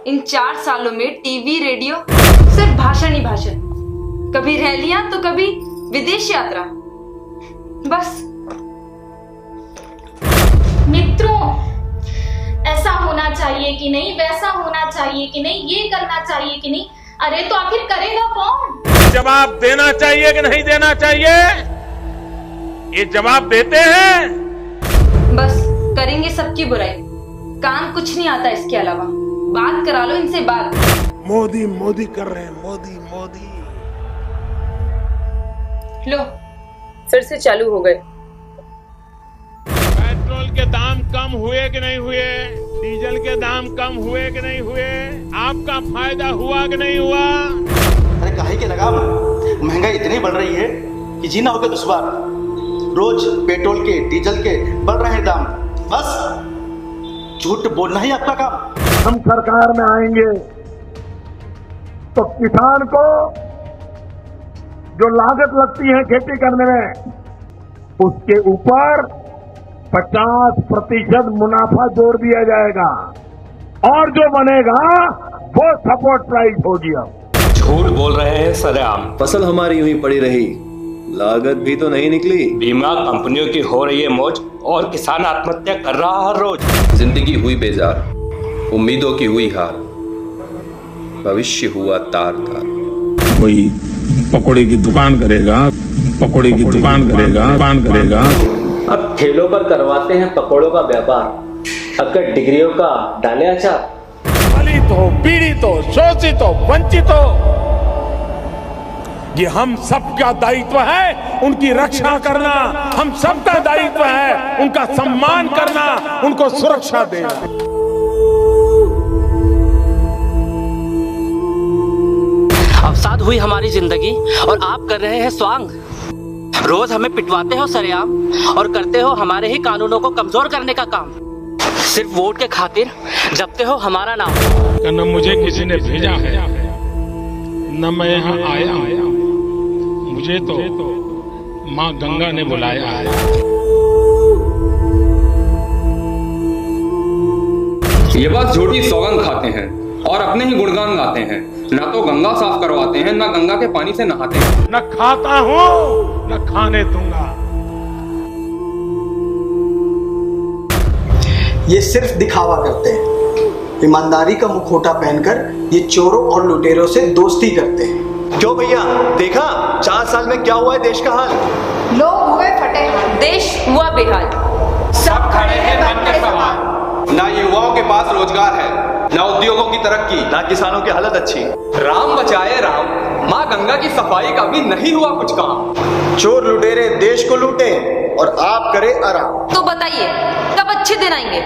इन 4 सालों में TV radio सिर्फ भाषण ही भाषण, कभी रैलियां तो कभी विदेश यात्रा, बस। मित्रों, ऐसा होना चाहिए कि नहीं, वैसा होना चाहिए कि नहीं, ये करना चाहिए कि नहीं, अरे तो आखिर करेगा कौन? जवाब देना चाहिए कि नहीं देना चाहिए, ये जवाब देते हैं। बस करेंगे सबकी बुराई, काम कुछ नहीं आता इसके अलावा। बात करा लो इनसे बात। मोदी मोदी कर रहे हैं, मोदी मोदी। लो फिर से चालू हो गए। पेट्रोल के दाम कम हुए कि नहीं हुए, डीजल के दाम कम हुए कि नहीं हुए, आपका फायदा हुआ कि नहीं हुआ? अरे काहे के लगाम, महंगाई इतनी बढ़ रही है कि जीना होगा दुश्वार। रोज पेट्रोल के डीजल के बढ़ रहे हैं दाम, बस झूठ बोलना ही आपका काम। हम सरकार में आएंगे तो किसान को जो लागत लगती है खेती करने में, उसके ऊपर 50% मुनाफा जोड़ दिया जाएगा और जो बनेगा वो सपोर्ट प्राइस होगी। अब झूठ बोल रहे हैं सरेआम। फसल हमारी यूं ही पड़ी रही, लागत भी तो नहीं निकली। बीमा कंपनियों की हो रही है मौज और किसान आत्महत्या कर रहा हर रोज। जिंदगी हुई बेजार, उम्मीदों की हुई हार, भविष्य हुआ तार तार। कोई पकौड़े की दुकान करेगा, पकौड़े की दुकान करेगा। अब ठेलों पर करवाते हैं पकौड़ों का व्यापार, अगर डिग्रियों का डाले अचार। दलित हो, पीड़ित हो, शोषित हो, वंचित हो, ये हम सबका दायित्व है उनकी रक्षा करना। हम सबका दायित्व है उनका सम्मान करना, उनको सुरक्षा देना। अवसाद हुई हमारी जिंदगी और आप कर रहे हैं स्वांग। रोज हमें पिटवाते हो सरेआम और करते हो हमारे ही कानूनों को कमजोर करने का काम। सिर्फ वोट के खातिर जपते हो हमारा नाम। न मुझे किसी ने भेजा है, न मैं यहाँ आया, मुझे तो माँ गंगा ने बुलाया है। ये बात झूठी सौगंध खाते हैं और अपने ही गुणगान गाते हैं। ना तो गंगा साफ करवाते हैं, ना गंगा के पानी से नहाते हैं। न खाता हूँ न खाने दूंगा। ये सिर्फ दिखावा करते हैं। ईमानदारी का मुखौटा पहनकर ये चोरों और लुटेरों से दोस्ती करते हैं। क्यों भैया, देखा 4 साल में क्या हुआ है देश का हाल? लोग हुए फटे, देश हुआ बेहाल। सब खड़े हैं बन के सवाल। ना युवाओं के पास रोजगार है, ना उद्योगों की तरक्की, ना किसानों की हालत अच्छी। राम बचाए राम, माँ गंगा की सफाई का भी नहीं हुआ कुछ काम। चोर लुटेरे देश को लूटे और आप करे आराम। तो बताइए कब अच्छे दिन आएंगे?